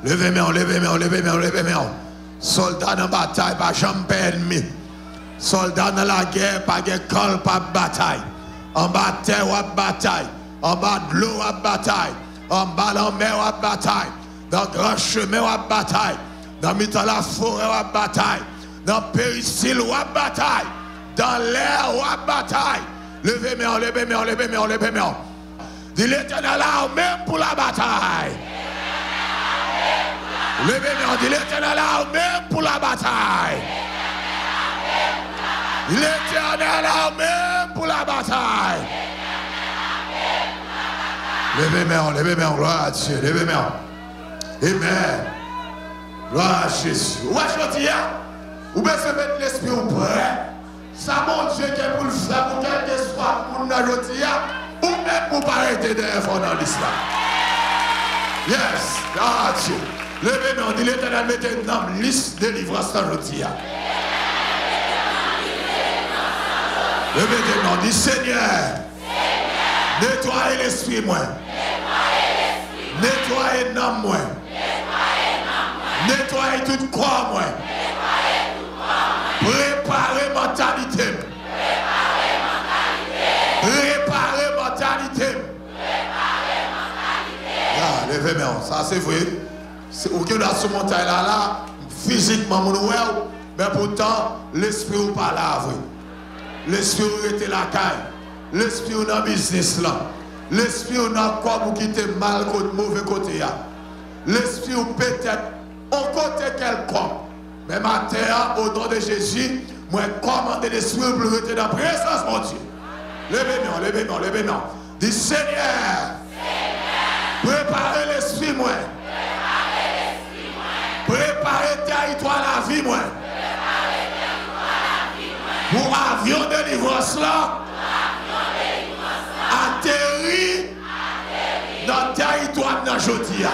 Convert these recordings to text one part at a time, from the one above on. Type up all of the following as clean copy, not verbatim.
Levez-moi, levez-moi, levez-moi, levez-moi. Soldat dans la bataille, pas jamais ennemi. Soldat dans la guerre, pas de col, pas de bataille. En bas de terre, ou bataille. En bas de l'eau, ou bataille. En bas de la mer, ou bataille. Dans le grand chemin, ou bataille. Dans la forêt, ou bataille. Dans le péricile, ou bataille. Dans l'air, ou bataille. Levez-moi, levez-moi, levez-moi, levez-moi. Dis l'Éternel armé pour la bataille. Levez-moi, dis l'Éternel armé pour la bataille. L'Éternel armé pour la bataille. Levez-moi, levez-moi, gloire à Dieu, levez-moi. Amen. Gloire à Jésus. Où est-ce que tu es? Où est-ce que mettre l'esprit au prêt? Ça, mon Dieu, qui est pour le faire, pour quel que soit pour nous aujourd'hui, ou même pour pas arrêter d'info dans l'islam. Yes, gloire à Dieu. Levez-moi, dis l'Éternel, mettez une liste de délivrance aujourd'hui. Levez-moi, dis Seigneur, nettoyez l'esprit moi. Nettoyez l'âme moi. Nettoyez tout corps moi. Préparez mentalité. Préparez mentalité. Levez-moi, ça c'est vrai. Ou que dans ce montagne là, physiquement, mais pourtant, l'esprit ou pas là, vrai. L'esprit ou était la caille. L'esprit ou dans le business là. L'esprit ou dans le corps ou qui était mal, mauvais côté. L'esprit ou peut-être, au côté quelconque. Mais matin, au nom de Jésus, moi, commande l'esprit pour rester dans la présence de mon Dieu. Levez-moi, levez-moi, levez-moi. Dis Seigneur, préparez l'esprit, moi. Préparez le territoire la vie, moi. Pour avion de délivrance là, atterri dans le territoire de Jodia.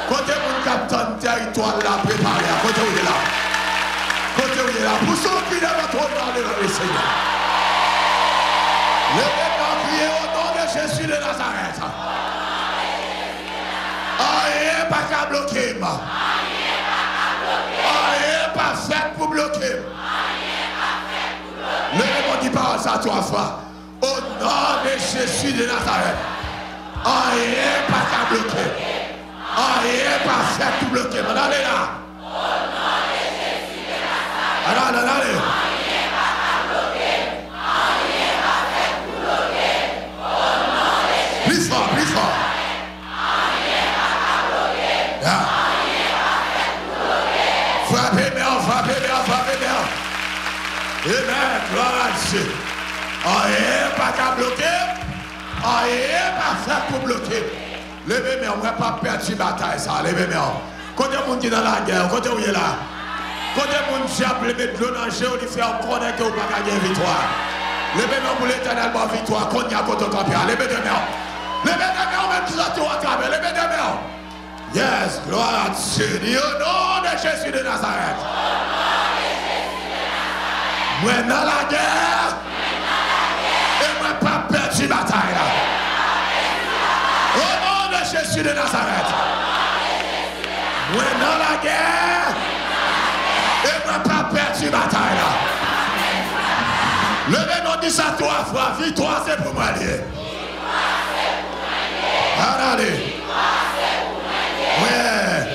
Côté mon capitaine territoire là, préparé. Côté où il est là. Côté où il est là. Pour ceux qui devant trop parler dans le Seigneur. Levez-moi, priez au nom de Jésus de Nazareth. Rien pas qu'à bloquer. Rien pas fait pour bloquer. Levez-moi qui parle ça trois fois. Au nom de Jésus de Nazareth. Rien pas qu'à bloquer. Rien pas fait pour bloquer. Allez là. Au nom de Jésus de Nazareth. Allez. Rien pas qu'à bloquer. Rien pas fait pour bloquer. Au nom de Jésus. Plus fort, plus fort. Rien pas qu'à bloquer. Rien pas fait pour bloquer. Frappez bien, frappez bien, frappez bien. Amen, gloire à Dieu. Rien pas qu'à bloquer, rien pas fait pour bloquer. Levez-moi, on ne va pas perdre la bataille, ça. Levez-moi. Côté monde qui est dans la guerre, côté où il est là. Côté monde qui a appelé mettre de l'eau dans le jeu, il fait encore que vous ne pouvez pas gagner victoire. Levez-moi pour l'éternel, bonne victoire. Qu'on y a côté campé. Levez-moi. Levez-moi, même qui sont au travers. Levez-moi. Yes, gloire à Dieu. Au nom de Jésus de Nazareth. Moi dans la guerre, et moi pas perdu la bataille. Au nom de Jésus de Nazareth. Moi dans la guerre, et moi pas perdu la bataille. Levez-nous dit ça trois fois. Victoire c'est pour moi. Allez. Ouais.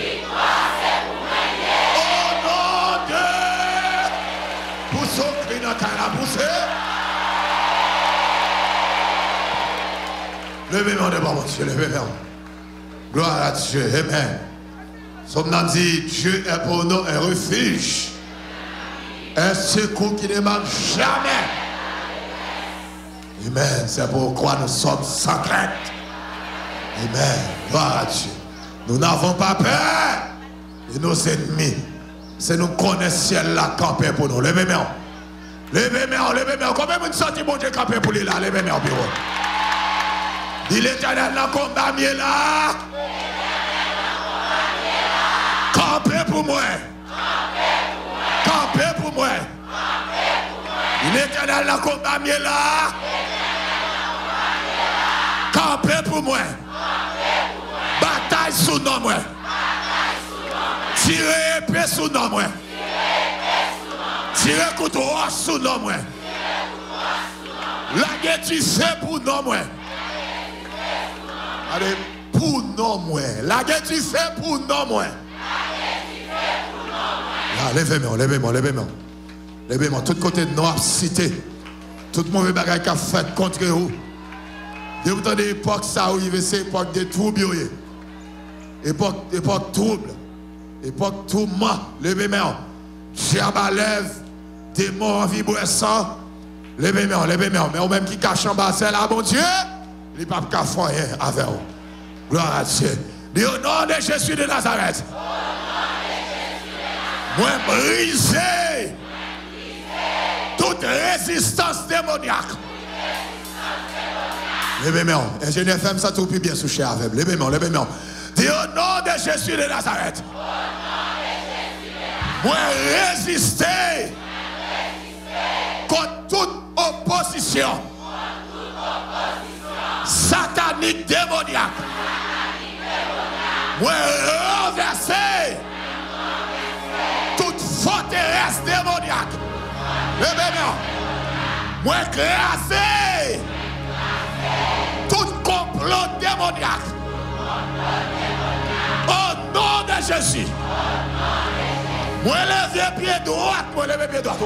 Levez-moi devant mon Dieu, levez-moi. Gloire à Dieu, amen. Somme n'a dit, Dieu est pour nous un refuge, un secours qui ne manque jamais. Amen, c'est pourquoi nous sommes sans crainte. Amen, gloire à Dieu. Nous n'avons pas peur de nos ennemis. C'est nous connaissons ciel là campé pour nous. Levez-moi. Levez-moi, levez-moi. Combien de sorti mon Dieu campé pour lui là? Levez-moi au bureau. Dis l'Éternel dans le combat mieux là. Campé pour moi. Campé pour moi. Dis l'Éternel dans le combat mieux là. Campé pour moi. Bataille sous nos moi. Tirez épée sous nos mains. Tirez couteau sous nos mains. La guerre tu fais pour nos mains. Allez, pour nos mains. La guerre tu fais pour nos mains. Levez-moi, levez-moi, levez-moi. Levez-moi, tout côté de nos cité. Tout mauvais bagage qui a fait contre vous. De vous entendez l'époque ça où il veut c'est époque de trouble. Époque trouble. Époque tourment. Levez-moi. Diable lève. Démon en vibration. Levez-moi, levez-moi. Mais au même qui cache en bas, c'est là, mon Dieu. Il n'y a pas de rien avec vous. Gloire à Dieu. Dis au nom de Jésus de Nazareth. Moi briser toute résistance démoniaque. Levez-moi. Ingénieur FM, ça tout plus bien sous cher avec. Levez-moi, levez-moi. Dis au nom de Jésus de Nazareth. Moi résister contre toute opposition satanique démoniaque. Moi renverser toute forteresse démoniaque. Levez-moi. Moi écraser tout complot démoniaque. Au nom de Jésus. Moi lever pied droit. Moi lever pied droit.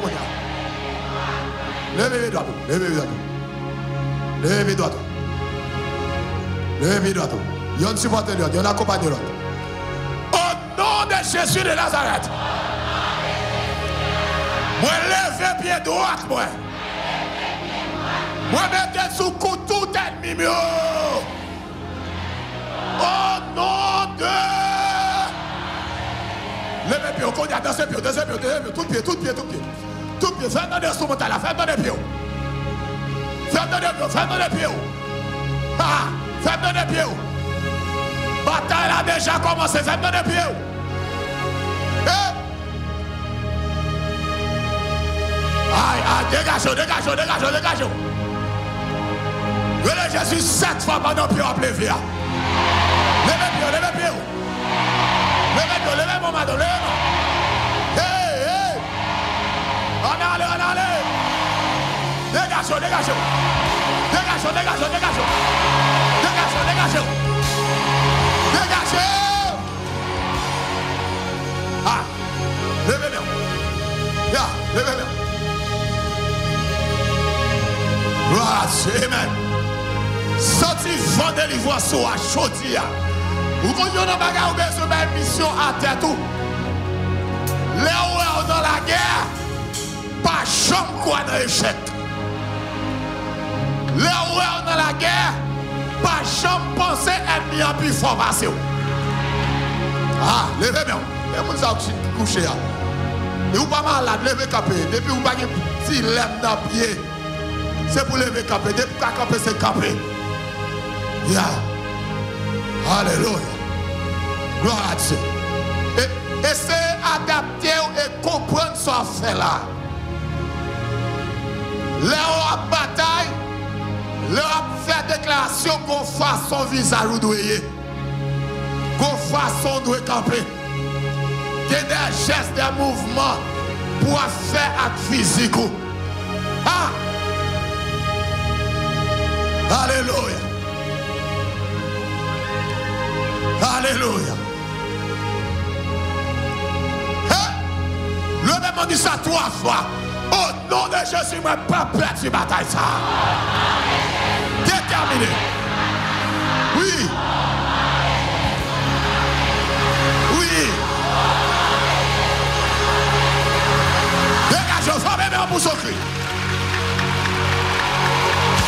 Levez pied droit. Levez pied droit. Levez pied droit. Levez pied droit. Il y a un supporter l'autre. Il y a un accompagné l'autre. Au nom de Jésus de Nazareth. Moi lever pied droit. Moi mettez sous coup tout ennemi. Au nom de... Levez pied, on a dansé pied, deuxième pied, tout pied, tout pied, tout pied. Tout pied, faites dans des instrumentales, faites dans des pieds. Faites dans des pieds, faites dans des pieds. Ah, faites dans des pieds. Bataille a déjà commencé, faites dans des pieds. Aïe, aïe, dégagez, dégagez, dégagez, dégagez. Relève Jésus 7 fois pendant que vous appelez via. Levez pied, levez pied. Levez pied, levez mon madame, levez-moi. Hey, hey. On allez, on allez. Dégagez, dégagez. Dégagez, dégagez, dégagez. Dégagez, dégagez. Dégagez. Ah, levez-moi. Ya, levez-moi. Gloire à Dieu, amen. Sorti vent de l'ivoire sur la chaudière. Vous connaissez un bagage ou besoin de mission à terre tout. Les ouverts dans la guerre, pas chambre quoi dans l'échec. Les ouverts dans la guerre, pas chambre penser ennemi en plus fort passer. Ah, levez-moi. Et vous avez couché là. Et vous pas malade, levez capé. Depuis vous pas de petit lèvre dans le pied. C'est pour lever capé. Depuis que capé, c'est capé. Yeah. Alléluia. Gloire à Dieu. Et c'est adapter et comprendre ce qu'on fait là. Là, on bataille. Là, on fait déclaration qu'on fasse son visage ou doué. Qu'on fasse son doué camper. Qu'il y ait des gestes, des mouvements pour faire acte physique. Ah! Alléluia. Alléluia. Le démon dit ça 3 fois. Au nom de Jésus, je ne vais pas perdre cette bataille. Ça. Déterminé. Oui. Oui. Dégagez, formez-moi un pouce au cri.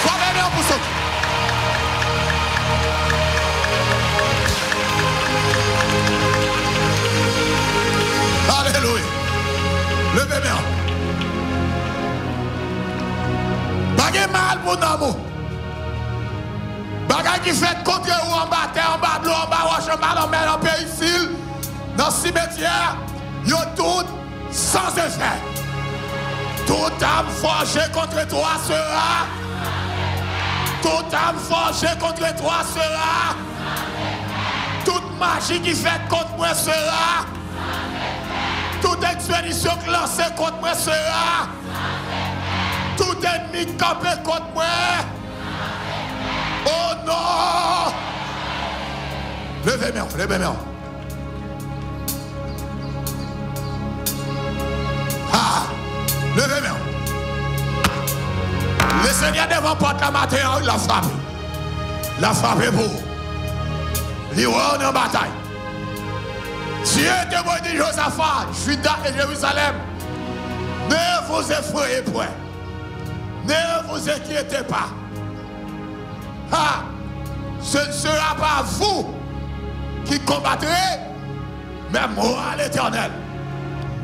Formez-moi un pouce au cri. Alléluia. Levez-moi. Bagay mal pour nous. Bagay qui fait contre vous en bas, terre, en bas, de l'eau, en bas, roche, en bas, en mer, en pays, dans le cimetière, ils ont tout sans effet. Toute âme forgée contre toi sera. Toute âme forgée contre toi sera. Toute magie qui fait contre moi sera. Toute expédition lancée contre moi sera. Tout ennemi campé contre moi. Oh non! Levez-moi, levez-moi. Ah! Levez-moi. Le Seigneur devant porte la matin, il l'a frappé. La frappé pour. Il est en bataille. Dieu te dit Josaphat, Juda et Jérusalem, ne vous effrayez point. Ne vous inquiétez pas. Ah, ce ne sera pas vous qui combattrez, mais moi, l'Éternel,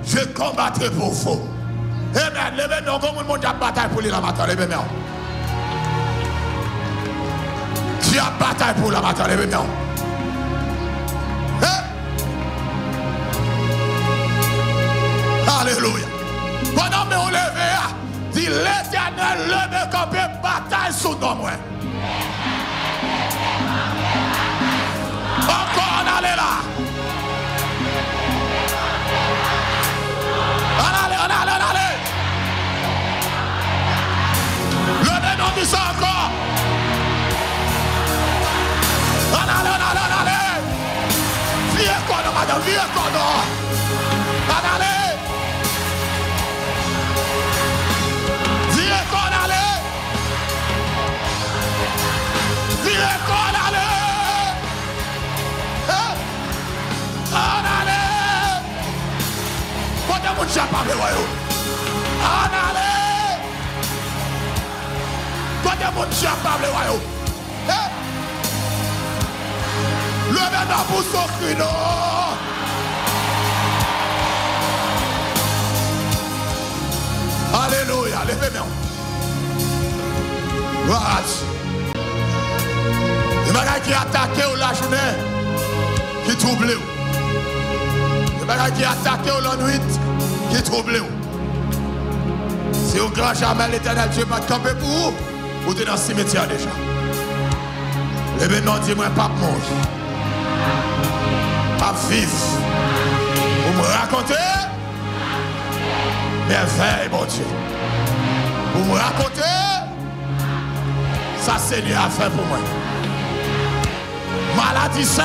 je combattrai pour vous. Amen. Levez-nous, comme le monde a bataille pour lui la matin. Levez-nous. Tu as bataille pour la matin. Levez-nous. Alléluia. Pendant que vous levez, dit l'Éternel, levez camper bataille sous nos mains. Encore on allait là. On allait. Levez-nous, dit ça encore. On allait. Viens encore, madame, viens encore. On allait. Levez-nous pour souffrir. Alléluia, levez-nous. Voilà. Les bagages qui attaquent la journée, qui troublent. Les bagages qui attaquent la nuit, qui troublent. Si au grand jamais l'Éternel Dieu va camper pour vous, vous êtes dans le cimetière déjà. Levez-nous, dis-moi, pas manger. Pas vivre. Vous me racontez merveille, mon Dieu. Vous me racontez ça, Seigneur a fait pour moi. Maladie ça,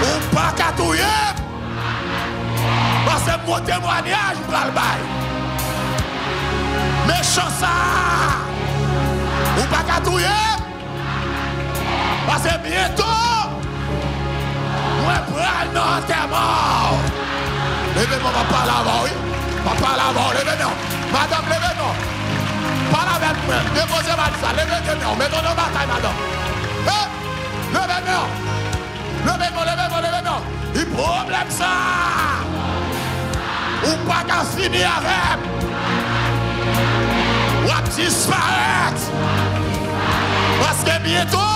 ou pas catouiller, parce que mon témoignage, je vais le bail. Méchant ça, ou pas catouiller, parce que bientôt, moi, je prends dans l'enterrement. Levez-moi, papa là-bas, oui. Papa là-bas, levez-moi. Madame, levez-moi. Parle avec moi. Déposez-moi ça. Levez-moi. Mettons nos batailles, madame. Levez-moi. Levez-moi. Il problème ça. Ou pas qu'à finir avec. Ou à disparaître. Parce que bientôt,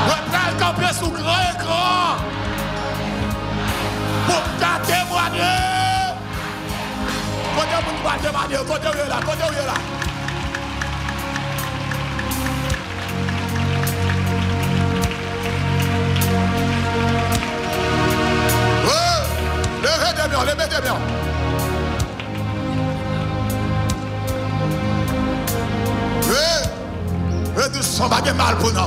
on prend le camper sous grand écran. Pour témoigner. Côté où vous allez témoigner, côté où il est là. Levez-moi. Tout ça va bien mal pour nous.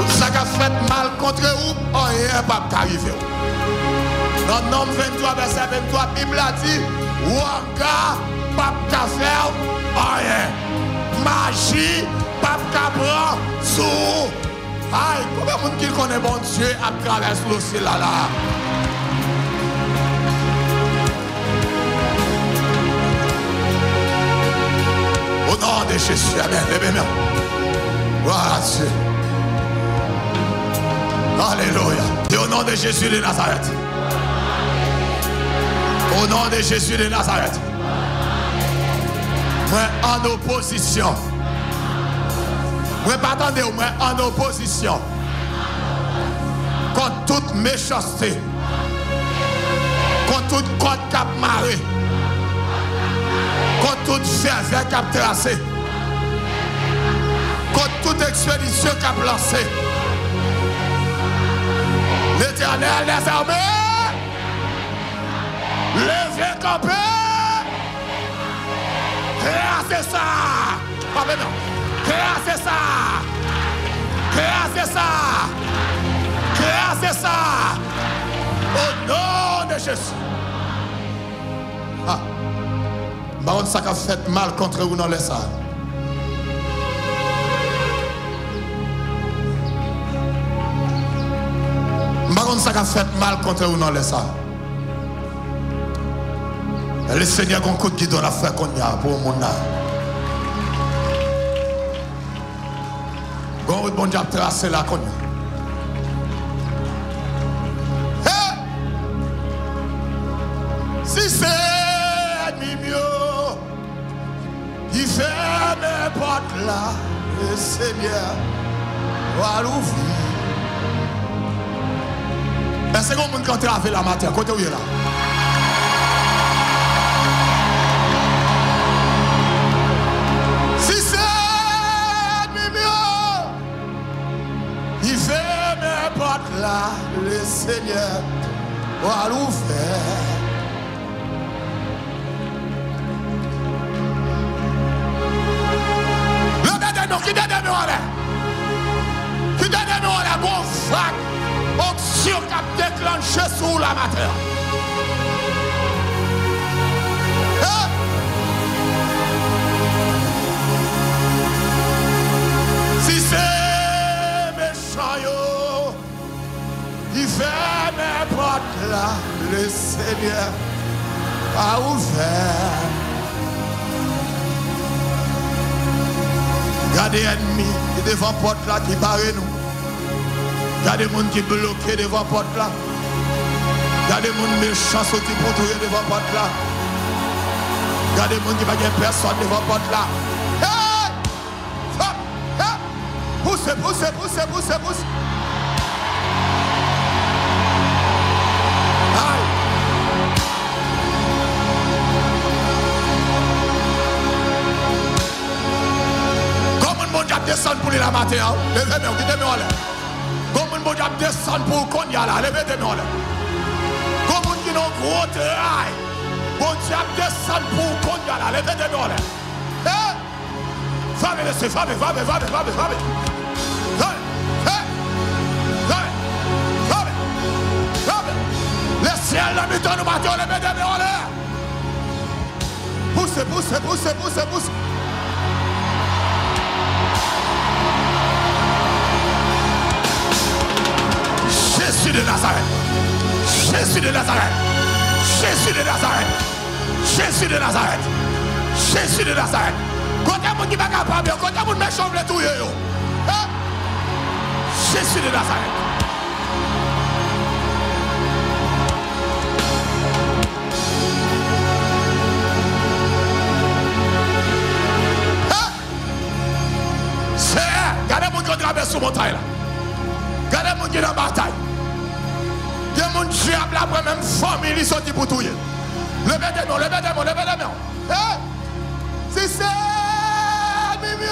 Ça qui a fait mal contre vous, rien ne peut arriver. Dans Nom 23, verset 23, la Bible a dit, ou encore, pas de faire rien. Magie, pas de prendre sous. Aïe, combien de monde qui connaît bon Dieu à travers l'océan là? Au nom de Jésus, amen. Levez-moi. Voilà Dieu. Alléluia. Et au nom de Jésus de Nazareth. Au nom de Jésus de Nazareth. Moi en opposition. Moi pas attendez, moi en opposition. Contre toute méchanceté. Contre toute côte cap marée. Contre toute verre cap tracé. Contre toute expédition cap lancé. L'Éternel des armées, levez campé. Créassez ça. Pas maintenant. Créassez ça. Créassez ça. Créassez ça. Au nom de Jésus. Ah. Baron, ça a fait mal contre vous dans les salles. Baron, ça a fait mal contre vous dans les salles. Le Seigneur a un coup de guidon à faire qu'on y a pour mon âme. Quand bon Dieu a tracé la qu'on y a. Si c'est ennemi mieux, il fait n'importe là, le Seigneur va l'ouvrir. Est-ce que vous avez travaillé la matière? Côté où il est là? Si c'est mieux, il fait n'importe là, le Seigneur va l'ouvrir. Qui donne nous en l'air? Qui donne nous en l'air? Bon vague, option qui a déclenché sous la matière. Si c'est méchant, yo, il fait n'importe là, le Seigneur a ouvert. Regardez l'ennemi qui est devant la porte là qui barre nous. Regardez les gens qui sont bloqués devant la porte là. Regardez les gens méchants qui pour tout devant la porte là. Regardez les gens qui n'ont pas personne devant la porte là. Hey! Hey! Poussez, poussez, poussez, poussez, poussez. Descendre pour la matin, levez-moi, quittez-moi là. Comme on va descendre pour qu'on y a là, levez-moi là. Comme on qui a un gros travail, on va descendre pour qu'on y a là, levez-moi là. Femme, laissez, femme. Le ciel, la mi-temps, nous battons, levez-moi là. Poussez. Jésus de Nazareth. Jésus de Nazareth. Jésus de Nazareth. Jésus de Nazareth. Jésus de Nazareth. Quand il y a des gens qui ne sont pas capables, quand il y a des gens qui sont méchants, Jésus de Nazareth. C'est, regardez les gens qui traversent sur la montagne. Regardez les gens qui sont en bataille. Il y a mon diable après même famille, ils sont pour tout. Levez des mains. Si c'est mieux,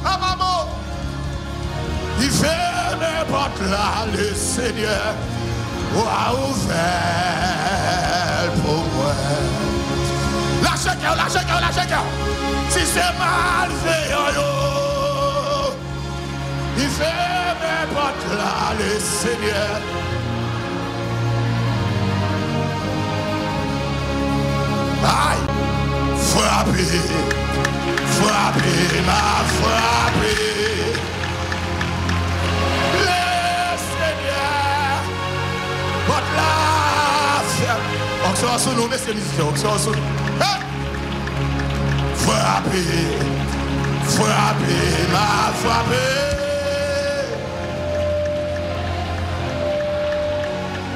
à maman, il fait n'importe là, le Seigneur a ouvert pour moi. Lâchez cœur. Si c'est malveillant, il fait n'importe là, le Seigneur. Aïe, frappez, m'a frappé. Le Seigneur, votre la ferme. Oxygen sous nous, messieurs, oxygen sous nous. Frappez, m'a frappé.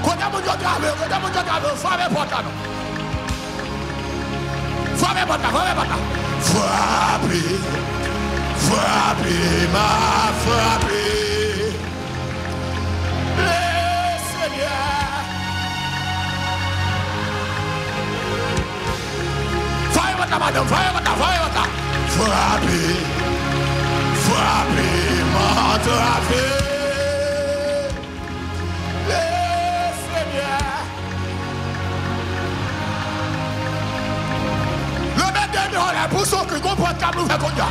Quand on dit grave, frappez pour toi. Frappez, m'a frappé. Le Seigneur. Frappez, m'a pour faire comme ça.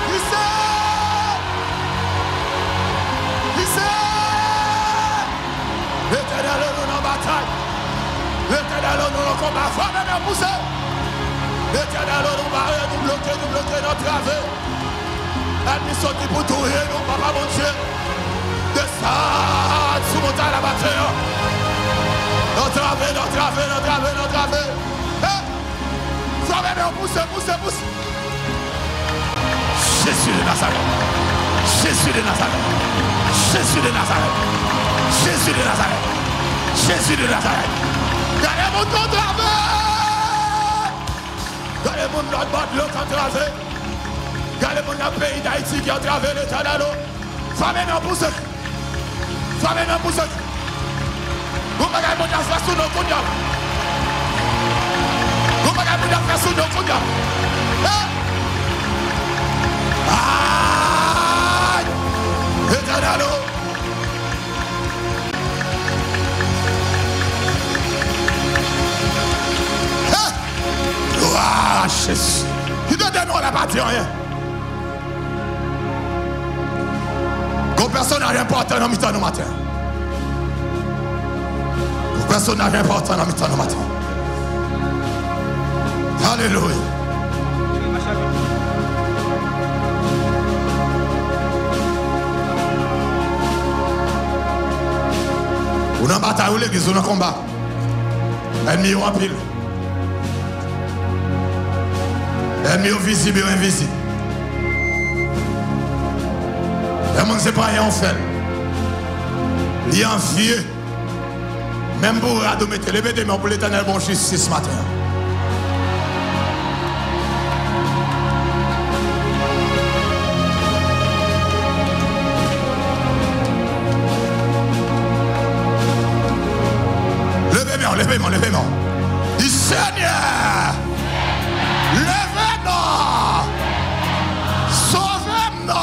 Poussez. L'Éternel est dans la bataille. L'Éternel est dans le combat. Femme, poussez. L'Éternel est nous bloquer notre travers. Elle sorti pour tout rire, nous, papa mon Dieu. Descends sous mon tas la bataille. Notre travers. Femme, poussez. Jésus de Nazareth. Gardez mon contravé. Gardez mon notre bord de l'eau contravé. Gardez mon pays d'Haïti qui a entravé l'état de l'eau. Famille non pousse. Vous m'avez mon affaire sous nos couilles. Aïe! L'état de l'eau. Ah, Jésus. Qui te donne la partie rien. Comme personnage important dans mi-temps matin. Comme personnage important dans mi-temps matin. Alléluia. On a bataille ou l'église, on a combat. Ennemi en pile. Ennemi visible et invisible. Les gens ne savent pas rien en fait. Il y a un vieux. Même pour Radomete, levez des mains pour l'Éternel bon justice ce matin. Levez-moi. Dis Seigneur, levez-moi, sauvez-moi,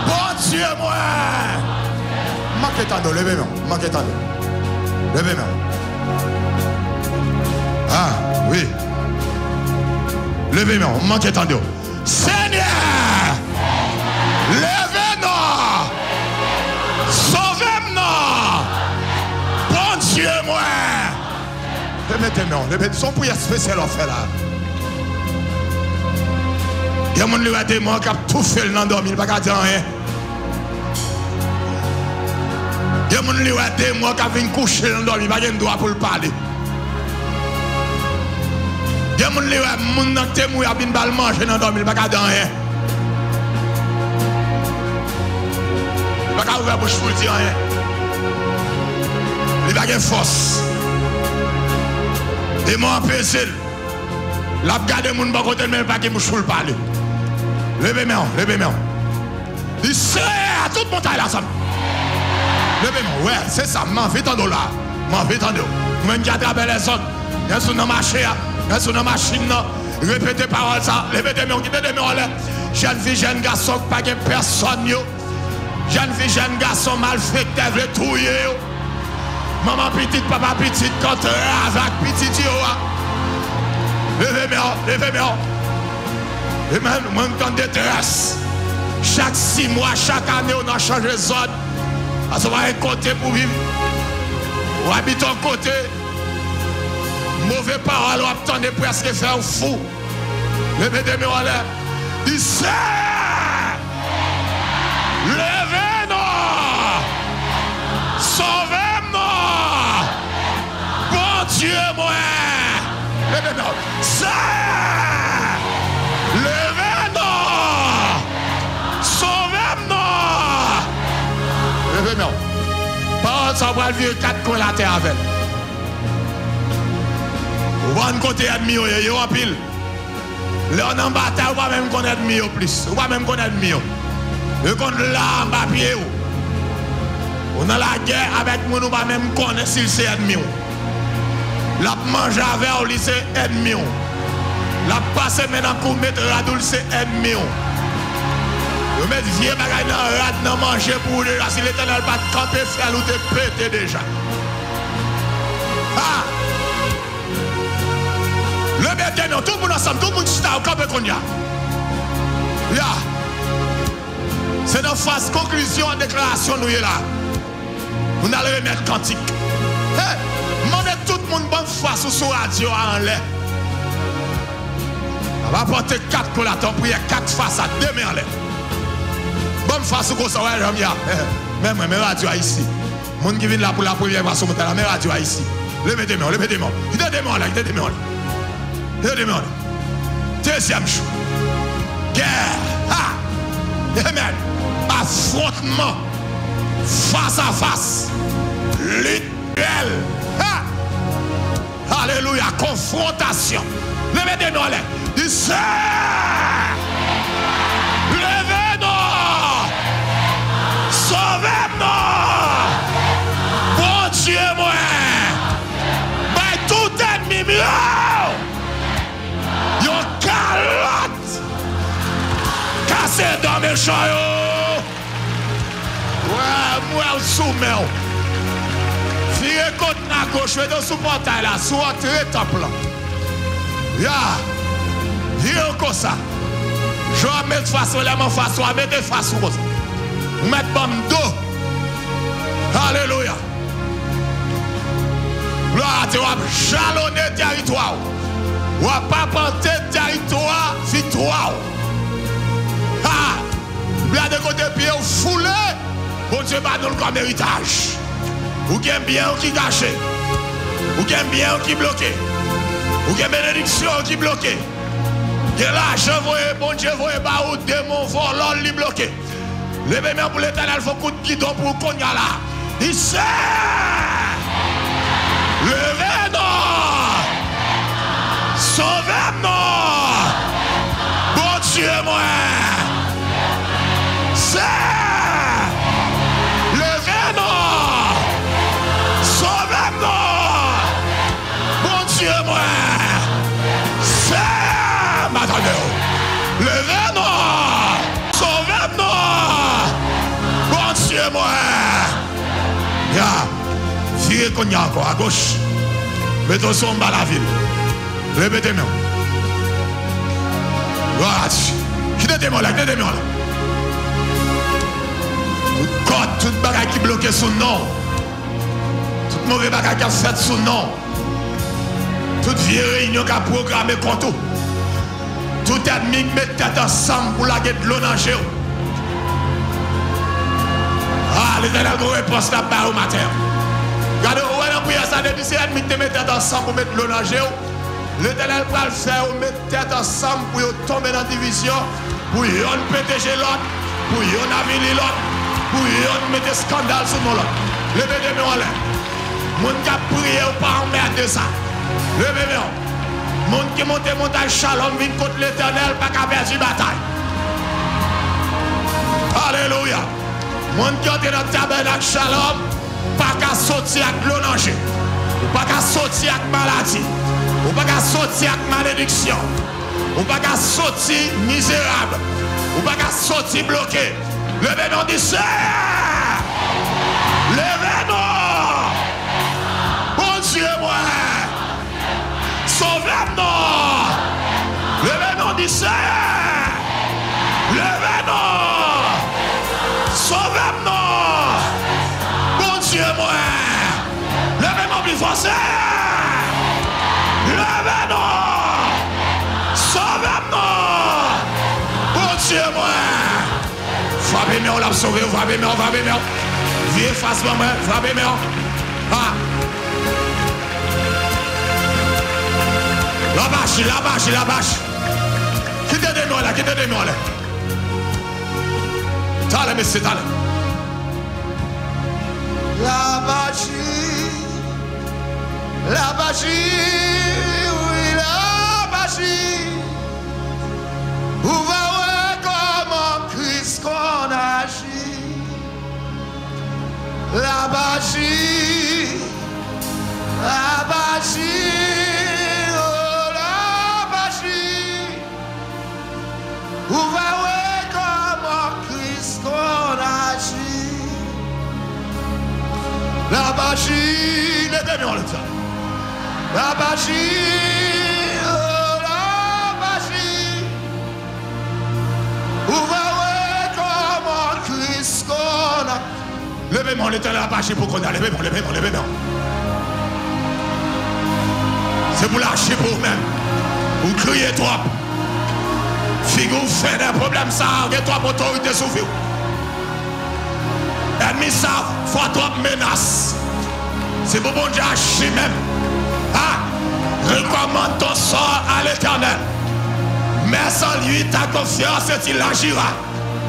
bon Dieu moi. Manquez tant levez-moi. Ah oui, levez-moi, manquez tant d'eau. Seigneur, levez-moi, sauvez-moi. Dieu moi. Mettez-moi, son prière spécial en fait là. Il y a des gens qui ont tout fait dans dormir, il n'y a pas de rien. Il y a des gens qui viennent coucher dans dormir, il n'y a pas de droit pour le parler. Il y a des gens qui viennent manger dans dormir, il n'y a pas de rien. Il n'y a pas de ouvrir la bouche pour dire rien. Il n'y a pas de force. Et moi, en pécile, la garde mon bon côté, mais pas que je ne parle. Levez-moi. Il sert à tout le monde là ensemble. Levez-moi, ouais, c'est ça, m'en fait en dollars. Moi, je attrape les autres. Je suis dans la machine, répétez parole ça. Levez-moi, jeune fille, jeune garçon, pas de personne. Jeune fille, jeune garçon, mal fait, devrait trouiller. Maman petite, papa petite, quand avec petite yo. Levez-moi. Et même, moi, dans détresse. Chaque 6 mois, chaque année, on a changé de zone. Parce qu'on va un côté pour vivre. On habite un côté. Mauvais parole, on attendait presque faire fou. Levez-moi là. Il sait. Levez-moi. Sauvez-moi. Bon Dieu, moi. Levez-moi. C'est. Levez-moi. Sauvez-moi. Levez-moi. Parole, ça va le vieux 4 collatéraux avec. Ou un côté ennemi, il y a un pile. Là, on est en bataille, on va même connaître mieux plus. On va même connaître mieux. On connaît là, en bas pied. On a la guerre avec nous, on va même connaître si c'est ennemi. La manger avec au lycée, ennemi. La passer maintenant pour mettre radoul, c'est ennemi. On met vieux bagaille dans rad, dans manger pour déjà. Si l'Éternel pas camper, faire ou te péter déjà. ensemble. Tout le monde chita au camp de Konya. Ya. C'est dans phase conclusion en déclaration nous là. On allons remettre cantique. Hey, demandez tout le monde bonne face sur radio en l'air. On va porter 4 collatons, prière 4 faces à 2 mains en l'air. Bonne face sur ça, ouais, j'aime bien. Même radio ici. Les gens qui viennent là pour la première fois sur la même radio ici. Levez des mains, levez des mains. Il y a des mains là, il y a des mains là. Il y a des mains là. Deuxième jour. Guerre. Ah. Amen. Affrontement. Face à face. Lutte. Ah. Alléluia. Confrontation. Levez des mains là. Il sait. Levez-nous. Sauvez-nous. Bon Dieu, moi. Mais tout ennemi mieux. Yo calotte. Cassé dans mes chayos. Ouais, moi, soumets. Fille côte à gauche, je vais dans sous portail là, sous entrée temple là. Ya. Viens comme ça. Je vais mettre face au lèvres face, je vais mettre face au rose. Mettre bam dos. Alléluia. Gloire, tu vas jalonner le territoire. Tu vas pas porter le territoire, victoire. Ah, bien de côté pied foulé. Bon Dieu, pas nous comme héritage. Ou bien bien qui gâché. Ou bien bien qui bloqué. Ou bien bénédiction qui bloqué. Et là, je vois, bon Dieu, voyez pas où démon volant li bloqué. Levez-moi pour l'éternel, il faut coup de guidon pour qu'on y a là. Il sait. Levez-nous. Sauvez-nous. Bon Dieu, moi. C'est. Levez-nous. Sauvez-nous. Bon Dieu, moi. C'est. M'attendez. Levez-nous. Sauvez-nous. Bon Dieu, moi. Ya. Virez qu'on y a encore à gauche. Mettons son bas la ville. Répétez-moi. Voilà. Quittez-moi là, quittez-moi là. Tout code, toute bagaille qui bloquait sous nom. Toute mauvaise bagaille qui a fait sous nom. Toute vieille réunion qui a programmé contre tout. Tout ennemi qui met tête ensemble pour la guette de l'eau dans le géo. Ah, les éléments de réponse là-bas au matin. Regardez, on va prier ça depuis c'est ennemi qui met tête ensemble pour mettre l'eau dans le géo. L'Éternel va le faire, on met tête ensemble pour tomber dans la division, pour yon péter l'autre, pour yon aviler l'autre, pour yon mettre scandale sur nous l'autre. Levez-moi en l'air. Moun qui a prié ou pas emmerder ça. Levez-moi. Moun qui monte montagne Shalom vient contre l'Éternel, pas qu'à perdre la bataille. Alléluia. Moun qui est dans le tabernacle Shalom, pas qu'à sortir avec l'eau dans le jeu. Pas qu'à sortir avec maladie. Ou pas qu'à sortir avec malédiction. Ou pas qu'à sortir misérable. Ou pas qu'à sortir bloqué. Levez-nous d'ici. Levez-nous. Bon Dieu, moi. Sauvez-nous. Levez-nous d'ici. Levez-nous. Sauvez-nous. Bon Dieu, moi. Levez-nous plus forcé. Levez-nous! Sauvez-nous! Bon Dieu, moi! Frappez-moi, on l'a sauvé, frappez-moi, frappez-moi. Viens face à moi, frappez-moi. Ah! La bâche, la bâche, la bâche. Quittez-moi là, quittez-moi là. T'allez, monsieur, t'allez. La bâche. La bâche. Oui, la bâche. Où va voir comment Christ qu'on agit. La bâche. La bâche. Oh, la bâche. Où va voir comment Christ qu'on agit. La bâche. Les deux, on le dit. La bâche, oh la Levez-moi, l'Éternel a marché pour qu'on a. Levez-moi, levez-moi, levez-moi. C'est pour lâcher pour vous-même. Vous criez trop. Figure, vous faites un problème, ça. Vous avez trop autorité sur vous. Ennemi, ça, faut trop menace. C'est pour bon Dieu agir même. Ah, recommande ton sort à l'Éternel. Mais sans lui, ta confiance, il agira.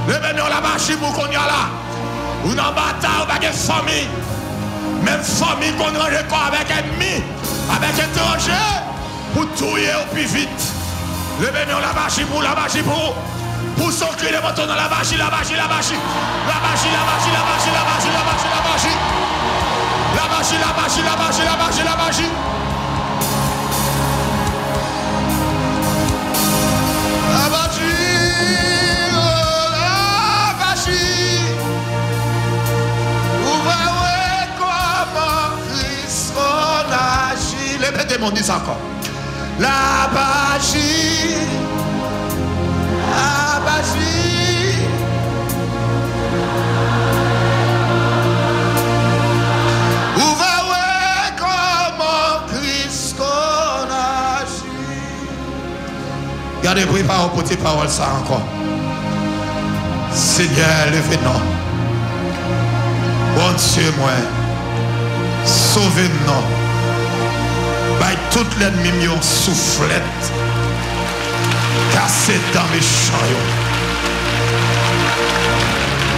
Levez-nous la marche pour qu'on y a là. Ou dans la bataille, ou avec une famille. Même famille qu'on range encore avec ennemi, avec étranger, pour tuer au plus vite. Levez-nous la marche pour sortir les motos dans la marche, la marche. La marche. Répétez-moi, dis ça encore. La magie. La magie. Vous verrez comment Christ agit. Regardez, préparez pour tes paroles ça encore. Seigneur, levez-nous. Bon Dieu, moi. Sauvez-nous. By toute l'ennemi ont soufflette. Cassé dans mes champs.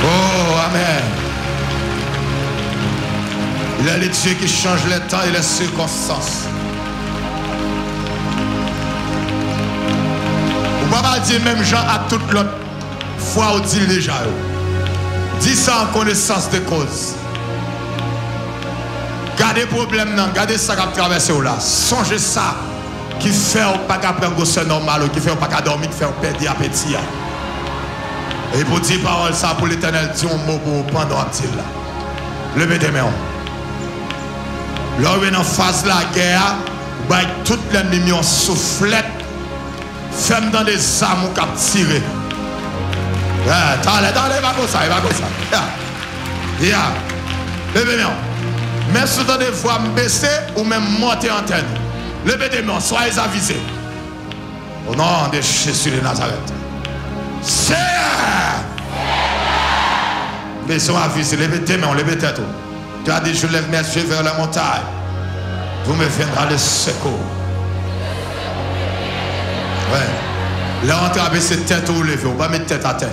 Oh, Amen. Il est le Dieu qui change les temps et les circonstances. On ne va pas dire même Jean à toute l'autre fois où dit déjà. Dis ça en connaissance de cause. Gardez le problème, gardez ça qui a traversé là. Songez ça qui fait pas qu'à prendre un normal, qui fait pas qu'à dormir, qui fait perdre appétit. Et pour dire parole ça pour l'Éternel, dis un mot pour pendant un petit là. Levez tes mains. Là, on est en face de la guerre, toute l'ennemi en soufflette, ferme dans des armes qui ont tiré. Allez, va comme ça, va comme ça. Levez moi. Mais si vous avez voix me baisser ou même monter en tête, levez tes mains, soyez avisés. Au nom de Jésus de Nazareth. Seigneur! Mais soyez avisés, levez tes mains, levez tes têtes. Tu as dit, je lève mes yeux vers la montagne. Vous me viendrez le secours. Ouais. Là, on travaille cette tête ou lever, on va mettre tête à terre.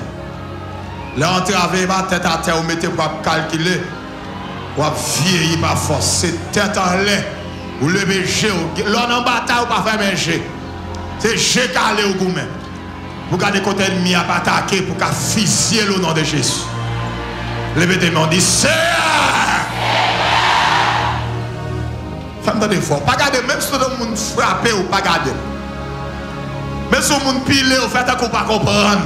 Là, on travaille ma tête à terre, on mettez pour calculer. Ou vieillir par force, c'est tête en l'air, ou le berger, l'on en bataille ou pas faire berger. C'est G calé au goût même. Pour garder côté ennemi à attaquer, pour qu'à fusiller le nom de Jésus. Levez tes mains, dit Seigneur! Femme dans des fois, pas garder, même si tout le monde frappe ou pas garder. Même si le monde pile, ou fait un coup pas comprendre.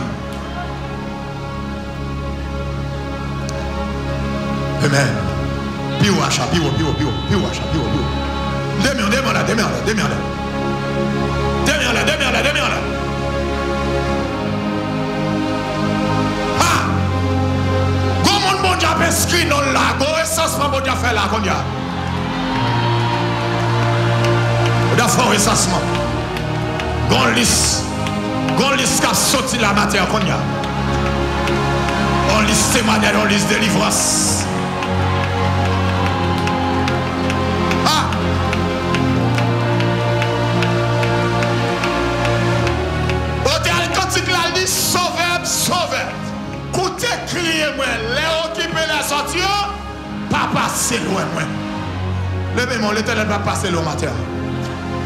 Amen. Piou achat, piou. Demi-en là. Ah! Comment bon Dieu a inscrit dans là? Comment recensement bon Dieu a fait là? On a fait un recensement. Gon liste qui a sorti la matière qu'on y a. On liste témoignage, on liste délivrance. Sauvez. Coutez, criez-moi. Les occupés la sortie, pas passer loin. Levez-moi, l'Éternel va passer loin matin.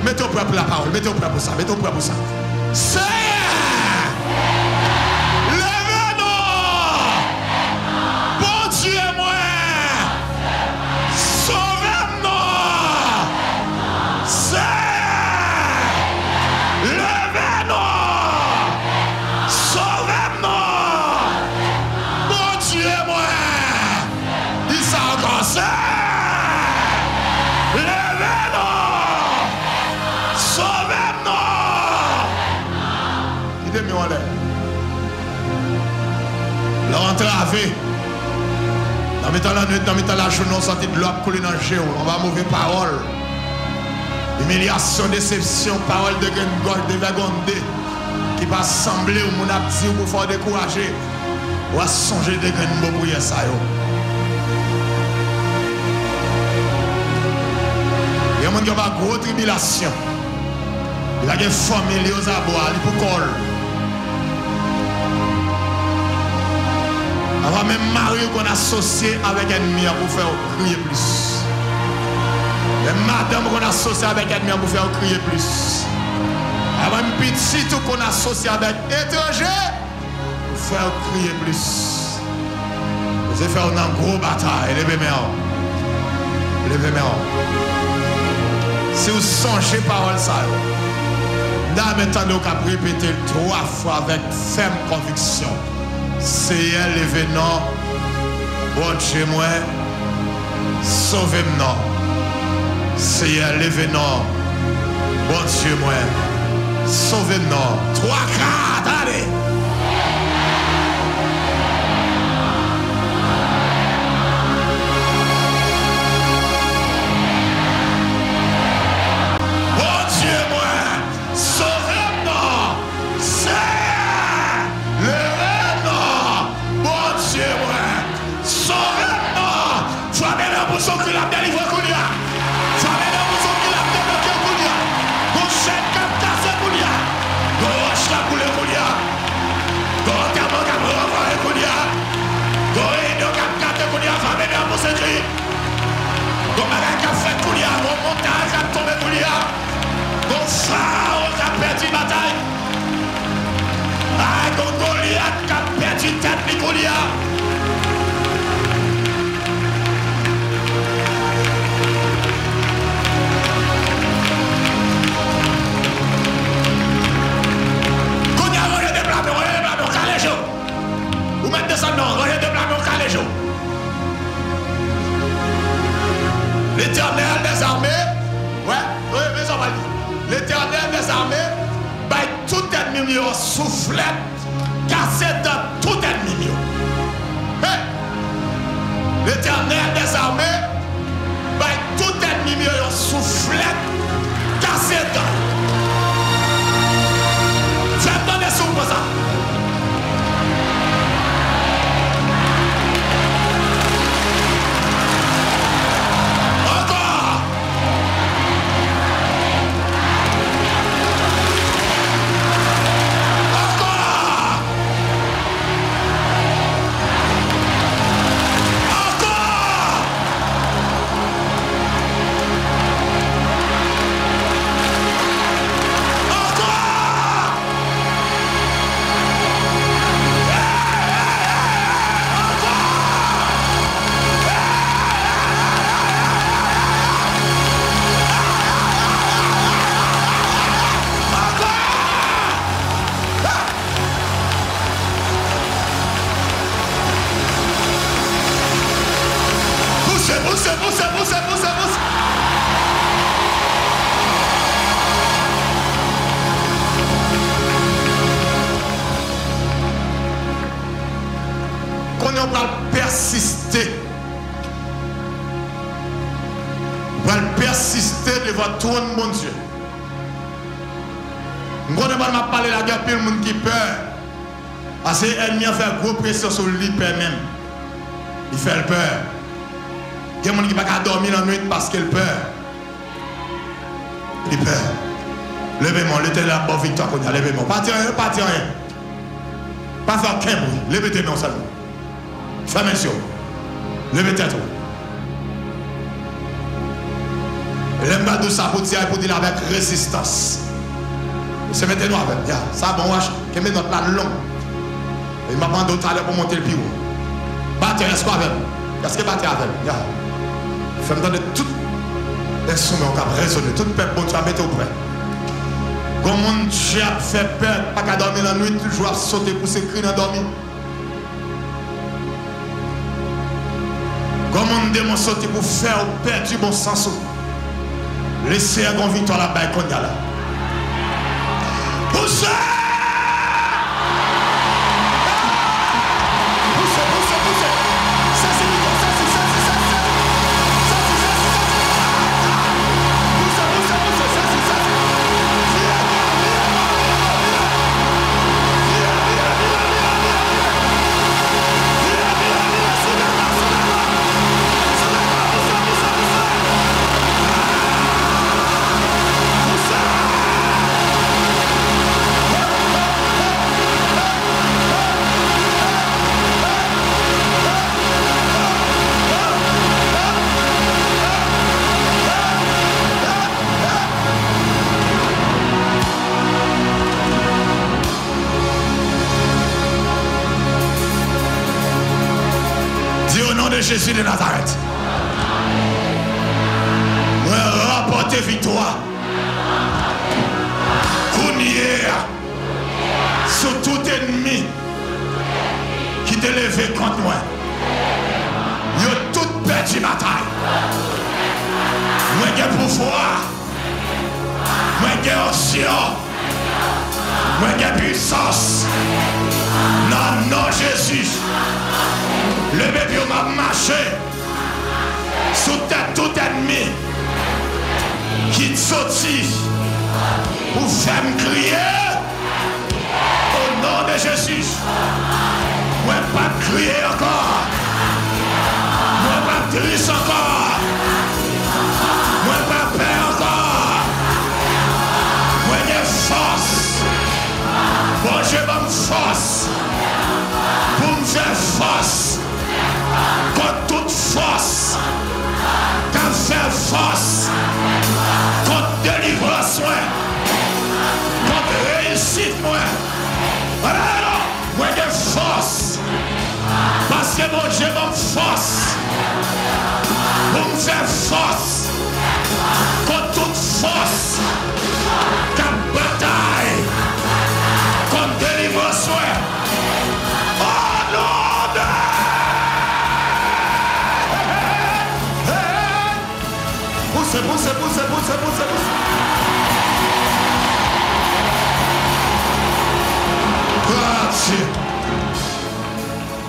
Mettez au prêt pour la parole. Mettez au prêt pour ça. Seigneur! Levez-nous! Bon Dieu, moi! Sauvez-nous! Seigneur! Levez-nous! L'entravé. Dans la nuit, dans la journée, on sentit de l'eau couler dans le géo. On va mauvaise parole. Humiliation, déception, parole de gauche, de vergonde, qui va sembler au monde à dire pour faire décourager. On va songer de gagner pour ça. Il y a des gens qui ont une grosse tribulation. Il y a des familles aux abois, ils pour col. On va même marier qu'on associe avec un ennemi pour faire crier plus. Et madame qu'on associe avec un ennemi pour faire crier plus. On va même petit tout qu'on associe avec étranger pour faire crier plus. Vous allez faire une grosse bataille. Levez-moi. Levez-moi. Si vous songez parole ça, là maintenant nous avons répété 3 fois avec ferme conviction. C'est elle l'événement, bon Dieu moi, sauvez-moi. C'est elle l'événement, bon Dieu moi, sauvez-moi. 3 quarts, allez. L'Éternel des armées, l'Éternel des armées, by tout ennemi soufflette, cassé dans tout ennemi. Hey! L'Éternel des armées, by tout ennemi soufflette, cassé dans. Faites donner sous pour ça. Persister devant tout le monde, Dieu. Je ne vais pas parler de la guerre, puis le monde qui peur. Parce que l'ennemi a fait gros pression sur lui, peur même. Il fait le peur. Il y a des gens qui ne peuvent pas dormir la nuit parce qu'il peur. Il peur. Levez-moi, l'éternel a bonne victoire qu'on a. Levez-moi. Pas tirer rien, pas tirer rien. Pas faire qu'un bruit. Levez-moi seulement. Fermez les yeux. Levez-toi. L'aime pas de ça pour dire avec résistance. C'est maintenant avec. Ça bon, je mets notre plan long. Il m'a demandé d'autres pour monter le pivot. Battez, est-ce qu'on avec? Est-ce que battez avec? Fais-moi donner tout l'instrument qui a résonné. Tout le peuple, bon, tu vas mettre au près. Comment Dieu a fait peur, pas qu'à dormir la nuit, toujours à sauter pour s'écrire dans dormir. Comment on démon sauter pour faire perdre du bon sens. Laissez un bon victoire là-bas qu'on y a là. Poussez! Poussez! Ça c'est victoire, ça Jésus de Nazareth. Moi remporter victoire. Kounier sur tout ennemi qui t'est levé contre moi. Yo tout perdu bataille. Moi j'ai pouvoir. Moi j'ai onction. Moi j'ai puissance. Non, non, Jésus. Le bébé m'a marché sous tête tout ennemi qui te sortit pour faire me crier au nom de Jésus. Moi pas crier encore. Moi pas triste encore. Moi pas peur encore. Moi j'ai force. Bon Dieu m'a force pour me faire force contre toute force qui fait force contre délivrance contre réussite voilà, moi j'ai force parce que mon Dieu m'a force pour me faire force